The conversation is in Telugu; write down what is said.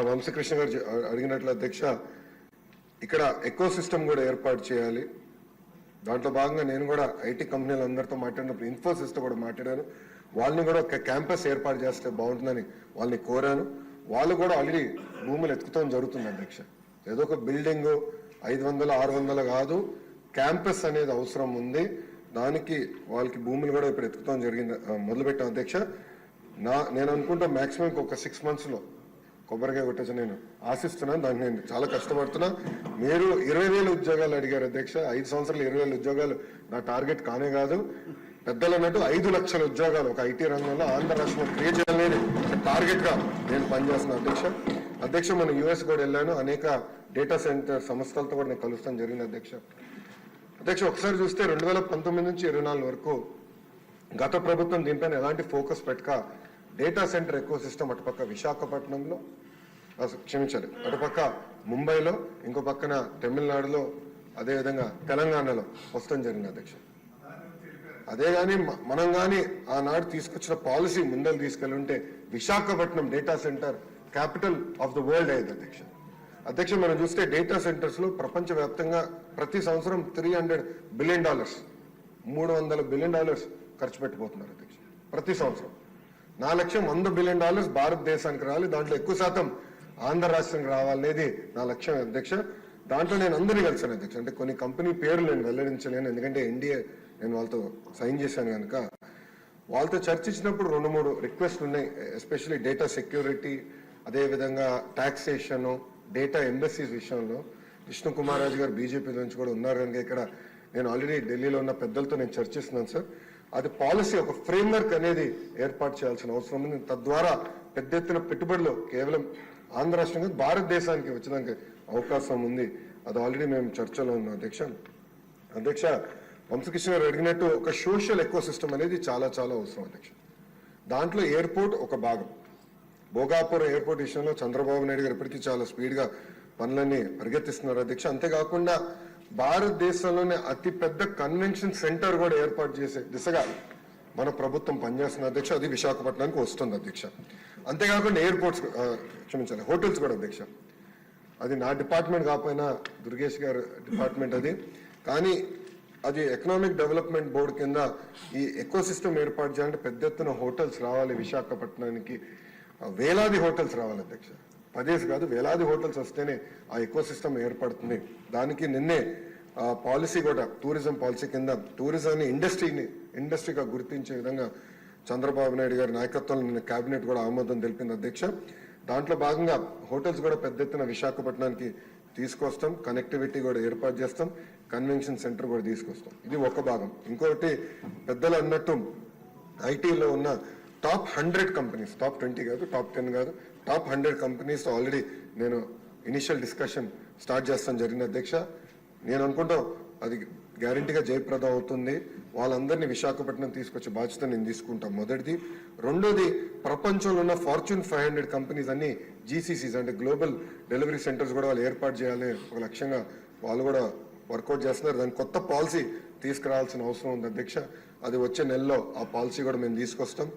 వంశకృష్ణ గారు అడిగినట్లు అధ్యక్ష, ఇక్కడ ఎకో సిస్టమ్ కూడా ఏర్పాటు చేయాలి. దాంట్లో భాగంగా నేను కూడా ఐటీ కంపెనీలు అందరితో మాట్లాడినప్పుడు ఇన్ఫోసిస్తో కూడా మాట్లాడాను. వాళ్ళని కూడా ఒక క్యాంపస్ ఏర్పాటు చేస్తే బాగుంటుందని వాళ్ళని కోరాను. వాళ్ళు కూడా ఆల్రెడీ భూములు ఎత్తుకుతాం జరుగుతుంది అధ్యక్ష. ఏదో ఒక బిల్డింగ్ 500, 600 కాదు, క్యాంపస్ అనేది అవసరం ఉంది. దానికి వాళ్ళకి భూములు కూడా ఇప్పుడు ఎత్తుకుతాం జరిగింది, మొదలుపెట్టాం అధ్యక్ష. నేను అనుకుంటా మాక్సిమం ఒక 6 monthsలో కొబ్బరికాయ కొట్టచ్చు నేను ఆశిస్తున్నాను. దానికి నేను చాలా కష్టపడుతున్నా. మీరు 20,000 ఉద్యోగాలు అడిగారు అధ్యక్ష. 5 సంవత్సరాలు 20,000 ఉద్యోగాలు నా టార్గెట్ కానే కాదు. పెద్దలు అన్నట్టు 5 లక్షల ఉద్యోగాలు ఒక ఐటీ రంగంలో ఆంధ్ర రాష్ట్రంలో క్రియేట్ చేయాలని టార్గెట్ గా నేను పనిచేస్తున్నాను అధ్యక్ష. మనం యుఎస్ కూడా వెళ్ళాను. అనేక డేటా సెంటర్ సంస్థలతో కూడా నేను కలుస్తాను జరిగింది అధ్యక్ష. ఒకసారి చూస్తే 2019 నుంచి 24 వరకు గత ప్రభుత్వం దీనిపైన ఎలాంటి ఫోకస్ పెట్టక డేటా సెంటర్ ఎకో సిస్టమ్ అటుపక్క విశాఖపట్నంలో, క్షమించాలి, అటుపక్క ముంబైలో, ఇంకో పక్కన తమిళనాడులో, అదేవిధంగా తెలంగాణలో వస్తాం జరిగింది అధ్యక్ష. అదే కానీ మనం కానీ ఆనాడు తీసుకొచ్చిన పాలసీ ముందలు తీసుకెళ్ళి ఉంటే Visakhapatnam data centre capital of the world అయ్యేది అధ్యక్ష. మనం చూస్తే డేటా సెంటర్స్ లో ప్రపంచవ్యాప్తంగా ప్రతి సంవత్సరం $300 బిలియన్, $300 బిలియన్ ఖర్చు పెట్టిపోతున్నారు అధ్యక్ష ప్రతి సంవత్సరం. నా లక్ష్యం $100 బిలియన్ భారతదేశానికి రావాలి, దాంట్లో ఎక్కువ శాతం ఆంధ్ర రాష్ట్రానికి రావాలనేది నా లక్ష్యం అధ్యక్ష. దాంట్లో నేను అందరినీ కలిసాను అధ్యక్ష. అంటే కొన్ని కంపెనీ పేర్లు నేను వెల్లడించలేను, ఎందుకంటే ఎన్డీఏ నేను వాళ్ళతో సైన్ చేశాను కనుక. వాళ్ళతో చర్చించినప్పుడు 2-3 రిక్వెస్ట్లు ఉన్నాయి. ఎస్పెషల్లీ డేటా సెక్యూరిటీ, అదేవిధంగా టాక్సేషన్, డేటా ఎంబసీస్ విషయంలో. విష్ణు కుమార్ రాజు గారు బీజేపీ నుంచి కూడా ఉన్నారు కనుక ఇక్కడ నేను ఆల్రెడీ ఢిల్లీలో ఉన్న పెద్దలతో నేను చర్చిస్తున్నాను సార్. అది పాలసీ, ఒక ఫ్రేమ్వర్క్ అనేది ఏర్పాటు చేయాల్సిన అవసరం ఉంది. తద్వారా పెద్ద ఎత్తున పెట్టుబడులు కేవలం ఆంధ్ర రాష్ట్రంగా భారతదేశానికి వచ్చడానికి అవకాశం ఉంది. అది ఆల్రెడీ మేము చర్చలో ఉన్నాం అధ్యక్ష. వంశకృష్ణ గారు అడిగినట్టు ఒక సోషల్ ఎకో సిస్టమ్ అనేది చాలా చాలా అవసరం అధ్యక్ష. దాంట్లో ఎయిర్పోర్ట్ ఒక భాగం. భోగాపురం ఎయిర్పోర్ట్ విషయంలో చంద్రబాబు నాయుడు గారు ఇప్పటికీ చాలా స్పీడ్గా పనులన్నీ పరిగెత్తిస్తున్నారు అధ్యక్ష. అంతేకాకుండా భారతదేశంలోనే అతిపెద్ద కన్వెన్షన్ సెంటర్ కూడా ఏర్పాటు చేసే దిశగా మన ప్రభుత్వం పనిచేస్తున్న అధ్యక్ష. అది విశాఖపట్నానికి వస్తుంది అధ్యక్ష. అంతేకాకుండా ఎయిర్పోర్ట్స్, క్షమించాలి, హోటల్స్ కూడా అధ్యక్ష. అది నా డిపార్ట్మెంట్ కాకపోయినా దుర్గేష్ గారు డిపార్ట్మెంట్ అది. కానీ అది ఎకనామిక్ డెవలప్మెంట్ బోర్డు కింద ఈ ఎకో సిస్టమ్ ఏర్పాటు చేయాలంటే పెద్ద ఎత్తున హోటల్స్ రావాలి విశాఖపట్నానికి. వేలాది హోటల్స్ రావాలి అధ్యక్ష. 10 కాదు, వేలాది హోటల్స్ వస్తేనే ఆ ఎకో సిస్టమ్ ఏర్పడుతుంది. దానికి నిన్నే పాలసీ కూడా టూరిజం పాలసీ కింద టూరిజాన్ని ఇండస్ట్రీగా గుర్తించే విధంగా చంద్రబాబు నాయుడు గారి నాయకత్వంలో నిన్న కేబినెట్ కూడా ఆమోదం తెలిపింది అధ్యక్ష. దాంట్లో భాగంగా హోటల్స్ కూడా పెద్ద ఎత్తున విశాఖపట్నానికి తీసుకొస్తాం, కనెక్టివిటీ కూడా ఏర్పాటు చేస్తాం, కన్వెన్షన్ సెంటర్ కూడా తీసుకొస్తాం. ఇది ఒక భాగం. ఇంకొకటి పెద్దలు అన్నట్టు ఐటీలో ఉన్న టాప్ 100 కంపెనీస్, టాప్ 20 కాదు, టాప్ 10 కాదు, టాప్ 100 కంపెనీస్ ఆల్రెడీ నేను ఇనిషియల్ డిస్కషన్ స్టార్ట్ చేస్తాను జరిగిన అధ్యక్ష. నేను అనుకుంటాం అది గ్యారంటీగా జయప్రదం అవుతుంది. వాళ్ళందరినీ విశాఖపట్నం తీసుకొచ్చే బాధ్యత నేను తీసుకుంటాను, మొదటిది. రెండోది, ప్రపంచంలో ఉన్న Fortune 500 కంపెనీస్ అన్ని జీసీసీస్ అంటే గ్లోబల్ డెలివరీ సెంటర్స్ కూడా వాళ్ళు ఏర్పాటు చేయాలని ఒక లక్ష్యంగా వాళ్ళు కూడా వర్కౌట్ చేస్తున్నారు. దాని కొత్త పాలసీ తీసుకురావాల్సిన అవసరం ఉంది అధ్యక్ష. అది వచ్చే నెలలో ఆ పాలసీ కూడా మేము తీసుకొస్తాం.